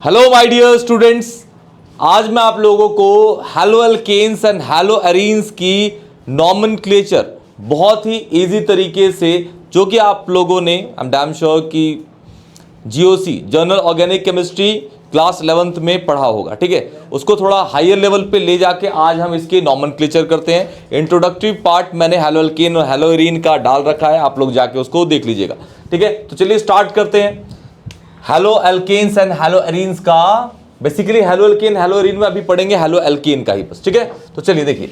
Hello my dear students, आज मैं आप लोगों को haloalkanes and haloarenes की नॉमेनक्लेचर बहुत ही इजी तरीके से, जो कि आप लोगों ने आई एम डैम श्योर कि GOC journal organic chemistry class 11th में पढ़ा होगा। ठीक है, उसको थोड़ा हायर लेवल पे ले जाके आज हम इसके नॉमेनक्लेचर करते हैं। इंट्रोडक्टरी पार्ट मैंने हैलो एल्केन और हैलो एरीन का डाल रखा है, आप लोग जाके उसको देख लीजिएगा। ठीक है, तो चलिए स्टार्ट करते हैं। Haloalkanes and haloarenes का basically haloalkane haloarene में अभी पढ़ेंगे हैलो एल्केन का ही बस। ठीक है, तो चलिए देखिए,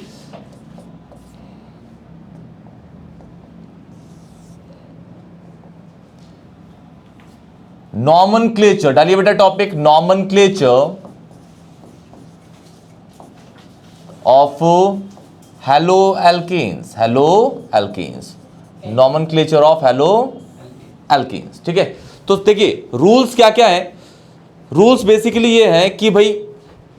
नॉमेनक्लेचर डालिए बेटा topic, nomenclature of haloalkanes, haloalkanes, nomenclature of haloalkanes. ठीक है, तो देखिए रूल्स क्या क्या है। रूल्स बेसिकली ये है कि भाई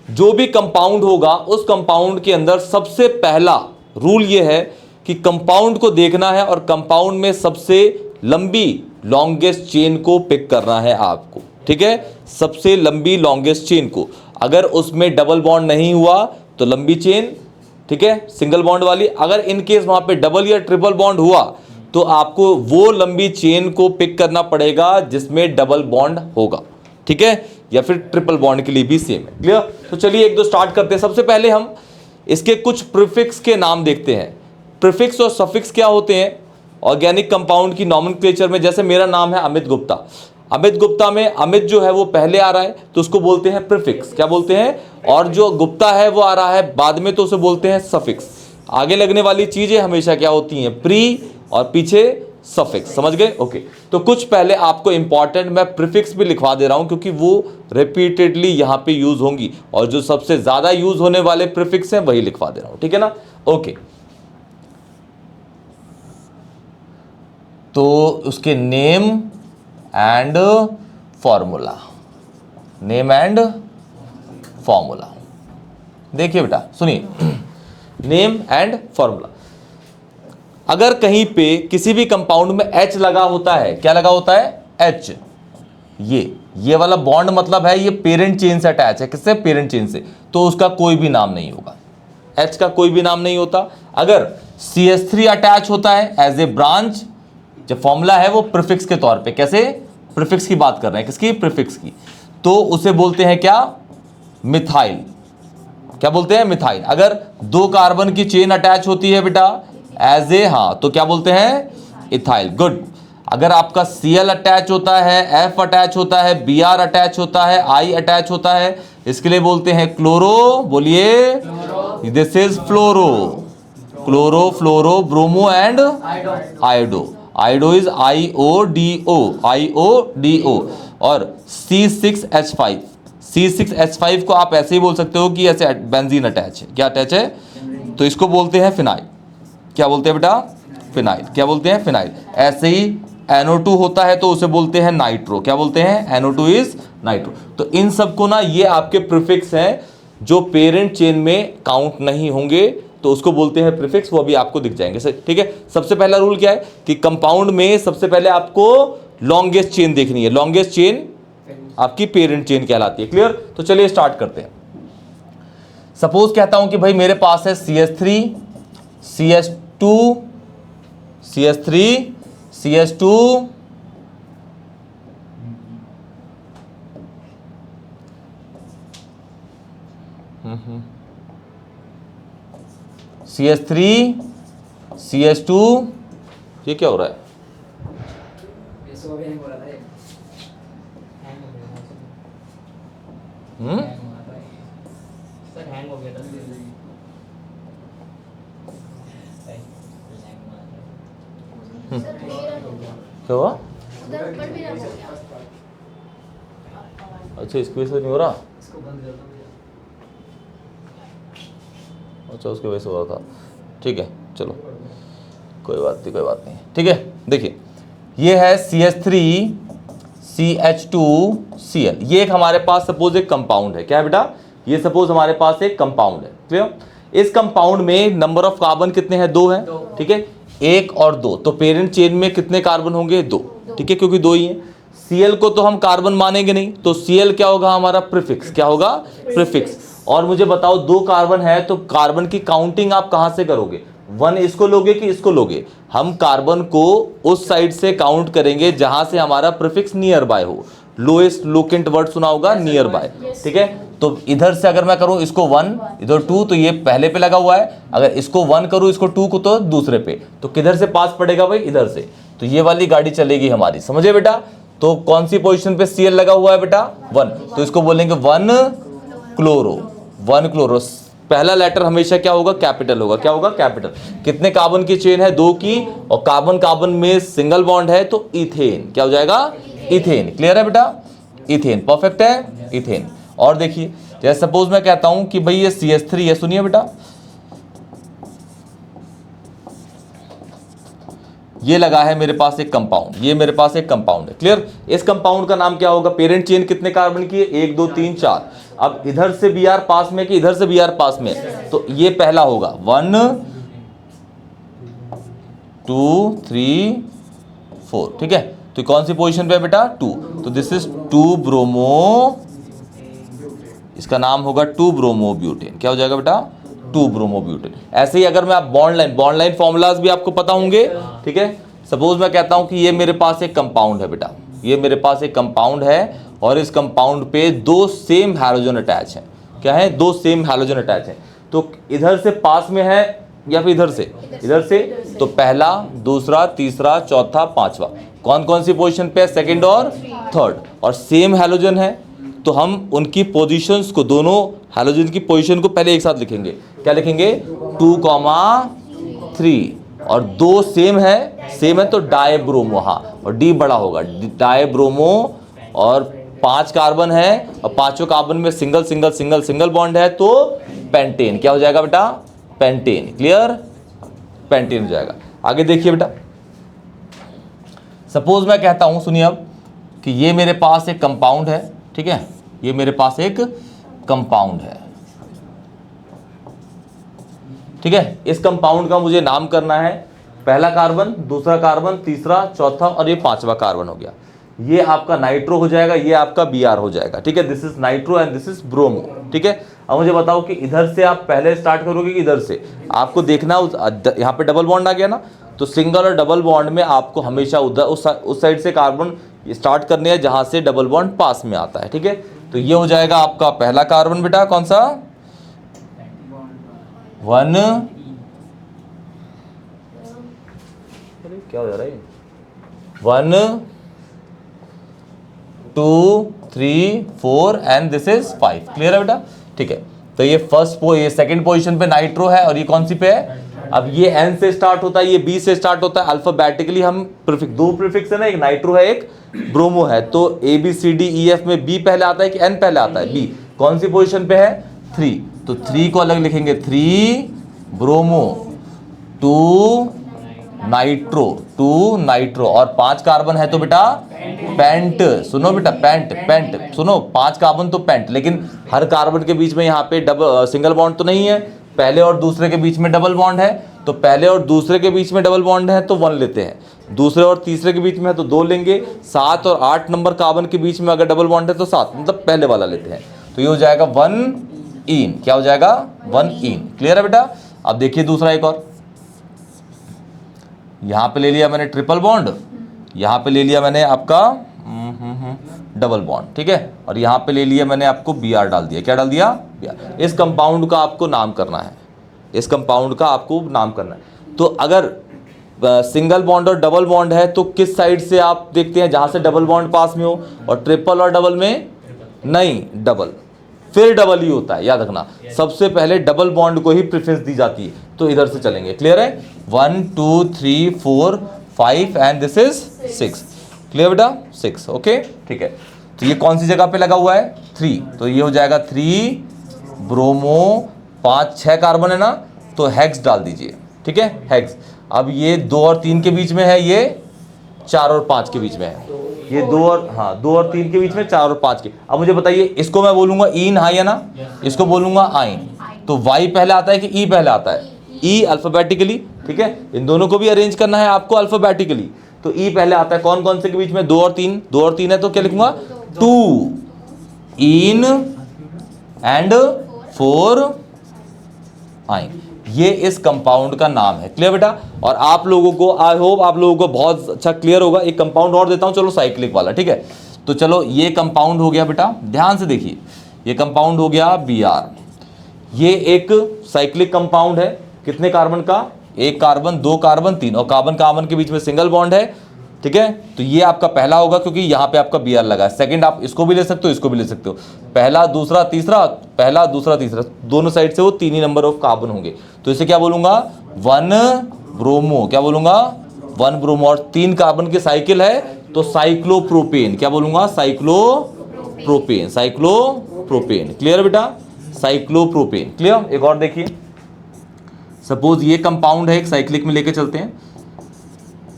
जो भी कंपाउंड होगा उस कंपाउंड के अंदर सबसे पहला रूल ये है कि कंपाउंड को देखना है और कंपाउंड में सबसे लंबी लॉन्गेस्ट चेन को पिक करना है आपको। ठीक है, सबसे लंबी लॉन्गेस्ट चेन को, अगर उसमें डबल बॉन्ड नहीं हुआ तो लंबी चेन, ठीक है, सिंगल बॉन्ड वाली। अगर इन केस वहां पे डबल या ट्रिपल बॉन्ड हुआ तो आपको वो लंबी चेन को पिक करना पड़ेगा जिसमें डबल बॉन्ड होगा। ठीक है, या फिर ट्रिपल बॉन्ड के लिए भी सेम है। क्लियर? तो चलिए एक दो स्टार्ट करते हैं। सबसे पहले हम इसके कुछ प्रीफिक्स के नाम देखते हैं। प्रीफिक्स और सफिक्स क्या होते हैं ऑर्गेनिक कंपाउंड की नॉमेनक्लेचर में। जैसे मेरा नाम है अमित गुप्ता, अमित गुप्ता में अमित जो है वो पहले आ रहा है तो उसको बोलते हैं प्रीफिक्स, क्या बोलते हैं, और जो गुप्ता है वो आ रहा है बाद में तो उसे बोलते हैं सफिक्स। आगे लगने वाली चीजें हमेशा क्या होती हैं, प्री, और पीछे सफिक्स। समझ गए? ओके, तो कुछ पहले आपको इंपॉर्टेंट मैं प्रीफिक्स भी लिखवा दे रहा हूं क्योंकि वो रिपीटेडली यहां पे यूज होंगी, और जो सबसे ज्यादा यूज होने वाले प्रीफिक्स हैं वही लिखवा दे रहा हूं। ठीक है ना? ओके, तो उसके name and formula, name and formula देखिए बेटा, सुनिए, नेम एंड फॉर्मूला। अगर कहीं पे किसी भी कंपाउंड में H लगा होता है, क्या लगा होता है, H, ये वाला बॉन्ड मतलब है ये पेरेंट चेन से अटैच है। किससे? पेरेंट चेन से, तो उसका कोई भी नाम नहीं होगा, H का कोई भी नाम नहीं होता। अगर CH3 अटैच होता है एज ए ब्रांच, जो फॉर्मूला है वो प्रीफिक्स के तौर पे, कैसे, प्रीफिक्स की बात कर रहे हैं, किसकी, प्रीफिक्स की, तो उसे बोलते हैं क्या, मिथाइल। क्या बोलते हैं, मिथाइल। अगर दो कार्बन की चेन अटैच होती है बेटा एज ए, हाँ, तो क्या बोलते हैं, इथाइल। गुड। अगर आपका Cl अटैच होता है, F अटैच होता है, Br अटैच होता है, I अटैच होता है, इसके लिए बोलते हैं क्लोरो। बोलिए, this is fluoro, chloro, fluoro, bromo and iodo. Iodo is IODO, IODO। और C6H5, C6H5 को आप ऐसे ही बोल सकते हो कि ऐसे बेंजीन अटैच है। क्या अटैच है? तो इसको बोलते हैं फिनाइल। क्या बोलते हैं बेटा? फिनाइल। क्या बोलते हैं? फिनाइल। ऐसे ही NO2 होता है तो उसे बोलते हैं नाइट्रो। क्या बोलते हैं? NO2 is nitro. तो इन सबको ना, ये आपके प्रीफिक्स हैं जो पेरेंट चेन में काउंट नहीं होंगे, तो उसको बोलते हैं प्रीफिक्स। वो अभी आपको दिख जाएंगे। ठीक है, सबसे पहला रूल क्या है कि कंपाउंड में सबसे पहले आपको लॉन्गेस्ट चेन देखनी है। लॉन्गेस्ट चेन आपकी पेरेंट चेन कहलाती है। क्लियर? तो चलिए स्टार्ट करते हैं। सपोज कहता हूं कि भाई मेरे पास है CH3, CH2, CH3, CH2, CH3, CH2, ये क्या हो रहा है? क्या हुआ? अच्छा, इसकी वजह से नहीं हो रहा? अच्छा, उसकी वजह से हो रहा था। ठीक है, चलो कोई बात नहीं, कोई बात नहीं। ठीक है, देखिए ये है CH3, CH2, Cl। ये एक हमारे पास सपोज एक कंपाउंड है। क्या है बेटा? ये सपोज हमारे पास एक कंपाउंड है। क्लियर? इस कंपाउंड में नंबर ऑफ कार्बन कितने हैं? 2 हैं। ठीक है, 1 और 2, तो पेरेंट चेन में कितने कार्बन होंगे? 2। ठीक है, क्योंकि 2 ही हैं। Cl को तो हम कार्बन मानेंगे नहीं, तो Cl क्या होगा हमारा प्रीफिक्स, क्या होगा प्रीफिक्स। और मुझे बताओ दो कार्बन है तो कार्बन की काउंटिंग आप कहां से करोगे, 1 इसको लोगे कि इसको लोगे, हम कार्बन को उस साइड से काउंट करेंगे जहां से हमारा प्रीफिक्स नियर बाय हो। लोएस्ट लोकेंट वर्ड सुना होगा, नियर बाय, ठीक है। तो इधर से अगर मैं करूं इसको 1 इधर 2 तो ये पहले पे लगा हुआ है, अगर इसको 1 करूं इसको 2 को तो दूसरे पे, तो किधर से पास पड़ेगा भाई, इधर से, तो ये वाली गाड़ी चलेगी हमारी, समझे बेटा। तो कौन सी पोजीशन पे Cl लगा हुआ है बेटा, 1, तो इसको बोलेंगे 1 क्लोरो, 1 क्लोरो। पहला लेटर हमेशा क्या होगा, कैपिटल होगा, क्या होगा कैपिटल। कितने कार्बन की चेन है, 2 की, और कार्बन कार्बन में सिंगल बॉन्ड है तो इथेन, क्या हो जाएगा इथेन। क्लियर है बेटा, इथेन, परफेक्ट है इथेन। और देखिए जैसे सपोज मैं कहता हूं कि भाई ये CH3 है, सुनिए बेटा, ये लगा है मेरे पास एक कंपाउंड, ये मेरे पास एक कंपाउंड है, क्लियर। इस कंपाउंड का नाम क्या होगा, पेरेंट चेन कितने कार्बन की है, 1 2 3 4। अब इधर से Br पास में कि इधर से Br पास में, तो ये पहला होगा 1 2 3 4, ठीक है। तो कौन सी पोजीशन पे है बेटा, 2, तो दिस इज 2 ब्रोमो, इसका नाम होगा 2 ब्रोमो ब्यूटेन, क्या हो जाएगा बेटा 2 ब्रोमो ब्यूटेन। ऐसे ही अगर मैं आप बॉन्ड लाइन फॉर्मूलाज भी आपको पता होंगे, ठीक है। सपोज मैं कहता हूं कि ये मेरे पास एक कंपाउंड है बेटा, ये मेरे पास एक कंपाउंड है और इस कंपाउंड पे 2 सेम हैलोजन अटैच हैं, क्या है 2 सेम हैलोजन अटैच हैं, तो इधर से पास में है या फिर इधर से, तो पहला दूसरा तीसरा चौथा पांचवा, कौन कौन सी पोजीशन पे है, सेकंड और थर्ड, और सेम हैलोजन है, तो हम उनकी पोजीशंस को, दोनों हैलोजन की पोजीशन को पहले एक साथ लिखेंगे, क्या लिखेंगे 2,3, और 2 सेम है तो डायब्रोमो, हाँ, और डी बड़ा होगा, डायब्रोमो, और 5 कार्बन है और पांचों कार्बन में single single single single bond है तो पेंटेन, क्या हो जाएगा बेटा पेंटेन, क्लियर, पेंटेन हो जाएगा। आगे देखिए बेटा, सपोज मैं कहता हूं, सुनिए अब, कि ये मेरे पास एक कंपाउंड है, ठीक है, ये मेरे पास एक कंपाउंड है, ठीक है। इस कंपाउंड का मुझे नाम करना है, पहला कार्बन, दूसरा कार्बन, तीसरा चौथा और ये पांचवा कार्बन हो गया, ये आपका नाइट्रो हो जाएगा, ये आपका Br हो जाएगा, ठीक है। This is nitro and this is bromo, ठीक है। अब मुझे बताओ कि इधर से आप पहले स्टार्ट करोगे कि इधर से, आपको देखना यहाँ पे डबल बॉन्ड आ गया ना, तो सिंगल और डबल बॉन्ड में आपको हमेशा उधर उस साइड से कार्बन स्टार्ट करने हैं जहां से डबल बॉन्ड पास में आता है, ठीक है। तो ये हो जाएगा आपका पहला कार्बन बेटा, कौन सा 1, क्या हो जा रहा है 1 2 3 4 एंड दिस इज 5, क्लियर है बेटा, ठीक है। तो ये ये सेकंड पोजीशन पे नाइट्रो है और ये कौन सी पे है, अब ये N से स्टार्ट होता है, ये B से स्टार्ट होता है, अल्फाबेटिकली हम प्रीफिक्स, 2 प्रीफिक्स है ना, एक नाइट्रो है एक ब्रोमो है, तो ABCDEF में B पहले आता है कि N पहले आता है, B, कौन सी पोजीशन पे है 3, तो 3 को अलग लिखेंगे, 3 ब्रोमो 2 नाइट्रो और 5 कार्बन है तो बेटा पेंट, सुनो बेटा पेंट सुनो, 5 कार्बन तो पेंट, लेकिन हर कार्बन के बीच में यहाँ पे सिंगल बॉन्ड तो नहीं है, पहले और दूसरे के बीच में डबल बॉन्ड है, तो पहले और दूसरे के बीच में डबल बॉन्ड है तो 1 लेते हैं, दूसरे और तीसरे के बीच में है तो 2 लेंगे, 7 और 8 नंबर कार्बन के बीच में अगर डबल बॉन्ड है तो 7, मतलब पहले वाला लेते हैं, तो ये हो जाएगा 1 इन, क्या हो जाएगा 1 इन, क्लियर है बेटा। अब देखिए दूसरा एक और, यहां पे ले लिया मैंने ट्रिपल बॉन्ड, यहां पे ले लिया मैंने आपका डबल बॉन्ड, ठीक है, और यहां पे ले लिया मैंने आपको Br डाल दिया, क्या डाल दिया Br। इस कंपाउंड का आपको नाम करना है, इस कंपाउंड का आपको नाम करना है। तो अगर सिंगल बॉन्ड और डबल बॉन्ड है तो किस साइड से आप देखते हैं, जहां से डबल बॉन्ड पास में हो, और ट्रिपल और डबल में नहीं, डबल फिर डबल ही होता है, याद रखना, सबसे पहले डबल बॉन्ड को ही प्रेफरेंस दी जाती है, तो इधर से चलेंगे, क्लियर है, 1 2 3 4 5 एंड दिस इज 6, क्लियर बेटा 6, ओके, ठीक है। तो ये कौन सी जगह पे लगा हुआ है 3, तो ये हो जाएगा 3 ब्रोमो, 5 6 कार्बन है ना, तो हेक्स डाल दीजिए, ठीक है, हेक्स। अब ये 2 और 3 के बीच में है, ये 4 और 5 के बीच में है, ये 2 और 3 के बीच में, 4 और 5 के। अब मुझे बताइए, इसको मैं बोलूंगा इन, हाँ या ना, इसको बोलूंगा आइन, तो Y पहले आता है कि E पहले आता है, E अल्फाबेटिकली, ठीक है, इन दोनों को भी अरेंज करना है आपको अल्फाबेटिकली, तो ई पहले आता है। कौन कौन से के बीच में? 2 और 3, 2 और 3 है तो क्या लिखूंगा? 2 इन एंड 4 आइन। ये इस कंपाउंड का नाम है। क्लियर बेटा? और आप लोगों को, आई होप आप लोगों को बहुत अच्छा क्लियर होगा। एक कंपाउंड और देता हूं, चलो साइक्लिक वाला, ठीक है? तो चलो ये कंपाउंड हो गया बेटा, ध्यान से देखिए, ये कंपाउंड हो गया Br। ये एक साइक्लिक कंपाउंड है, कितने कार्बन का? 1 कार्बन, 2 कार्बन, 3, और कार्बन कार्बन के बीच में सिंगल बॉन्ड है, ठीक है? तो ये आपका पहला होगा क्योंकि यहां पे आपका Br लगा है। सेकंड आप इसको भी ले सकते हो, इसको भी ले सकते हो, पहला दूसरा तीसरा, पहला दूसरा तीसरा, दोनों साइड से वो 3 ही नंबर ऑफ कार्बन होंगे। तो इसे क्या बोलूंगा? 1 ब्रोमो। क्या बोलूंगा? 1 ब्रोमो। और 3 कार्बन की साइकिल है तो साइक्लोप्रोपेन। क्या बोलूंगा? साइक्लोप्रोपेन। साइक्लोप्रोपेन। क्लियर बेटा? साइक्लोप्रोपेन। क्लियर? एक और देखिए, सपोज ये कंपाउंड है, एक साइक्लिक में लेके चलते हैं,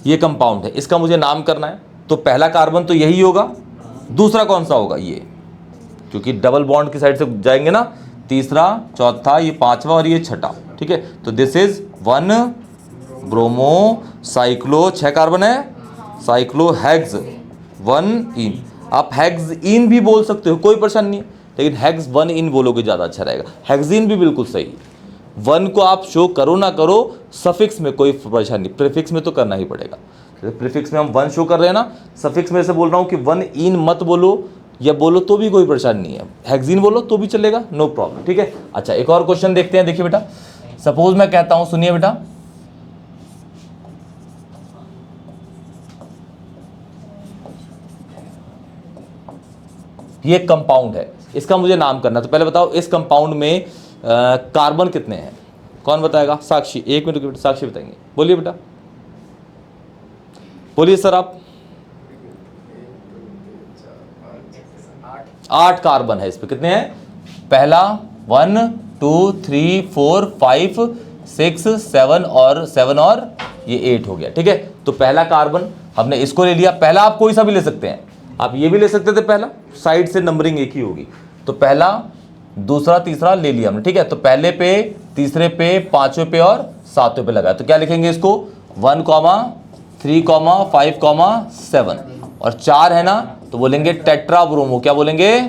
ये कंपाउंड है, इसका मुझे नाम करना है। तो पहला कार्बन तो यही होगा, दूसरा कौन सा होगा? ये, क्योंकि डबल बॉन्ड की साइड से जाएंगे ना, तीसरा, चौथा, ये पांचवा और ये छठा, ठीक है? तो this is 1 bromo cyclo, 6 carbon है, साइक्लोहेक्स 1 इन। आप हेक्स इन भी बोल सकते हो, कोई परेशानी नहीं है, लेकिन हेक्स 1 इन बोलोगे ज़्यादा अच्छा रहेगा। हेक्सीन भी बिल्कुल सही है। 1 को आप शो करो ना करो, सफिक्स में कोई परेशानी नहीं, प्रीफिक्स में तो करना ही पड़ेगा। प्रीफिक्स में हम 1 शो कर रहे हैं ना, सफिक्स में से बोल रहा हूँ कि 1 इन मत बोलो, या बोलो तो भी कोई परेशानी नहीं है, हेक्सीन बोलो तो भी चलेगा, नो प्रॉब्लम, ठीक है? अच्छा, एक और क्वेश्चन देखते हैं। देखिए बेटा, सपोज मैं कहता हूं, सुनिए बेटा, ये कंपाउंड है, इसका मुझे नाम करना। तो पहले बताओ इस कंपाउंड में कार्बन कितने हैं? कौन बताएगा? साक्षी, 1 मिनट बेटा, साक्षी बताएंगे। बोलिए बेटा, बोलिए सर आप। 8 कार्बन है इस पे। कितने हैं? पहला 1 2 3 4 5 6 7 और 7 और ये 8 हो गया, ठीक है? तो पहला कार्बन हमने इसको ले लिया। पहला आप कोई सा भी ले सकते हैं, आप ये भी ले सकते थे, पहला साइड से नंबरिंग एक ही होगी। तो पहला दूसरा तीसरा ले लिया हमने, ठीक है? तो पहले पे, तीसरे पे, पांचवें पे और सातवें पे लगाया। तो क्या लिखेंगे इसको? 1, 3, 5, 7 और 4 है ना, तो बोलेंगे टेट्राब्रोमो। क्या बोलेंगे?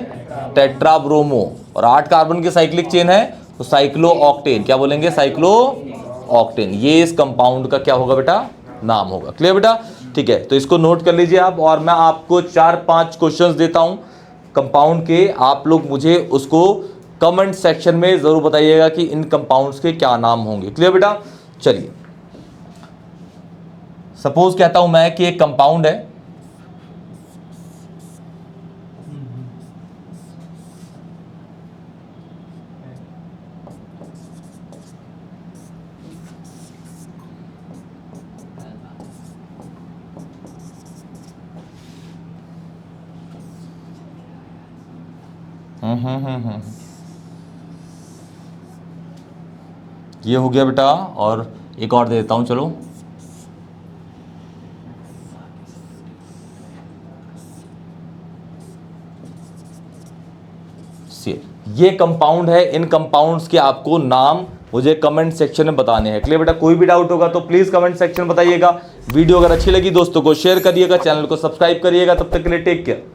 टेट्राब्रोमो। और 8 कार्बन की साइक्लिक चेन है तो साइक्लो ऑक्टेन। क्या बोलेंगे? Cyclo octane. ये इस कंपाउंड का क्या होगा बेटा? नाम होगा। क्लियर बेटा? ठीक है, तो इसको नोट कर लीजिए आप। और मैं आपको 4-5 क्वेश्चंस देता हूं कंपाउंड के, आप लोग मुझे उसको कमेंट सेक्शन में जरूर बताइएगा कि इन कंपाउंड्स के क्या नाम होंगे। क्लियर बेटा? चलिए, सपोज कहता हूं मैं कि एक कंपाउंड है, ये हो गया बेटा। और एक और दे देता हूं, चलो, ये कंपाउंड है। इन कंपाउंड्स के आपको नाम मुझे कमेंट सेक्शन में बताने हैं। क्लियर बेटा? कोई भी डाउट होगा तो प्लीज कमेंट सेक्शन में बताइएगा। वीडियो अगर अच्छी लगी दोस्तों को शेयर करिएगा, चैनल को सब्सक्राइब करिएगा। तब तक के लिए टेक केयर।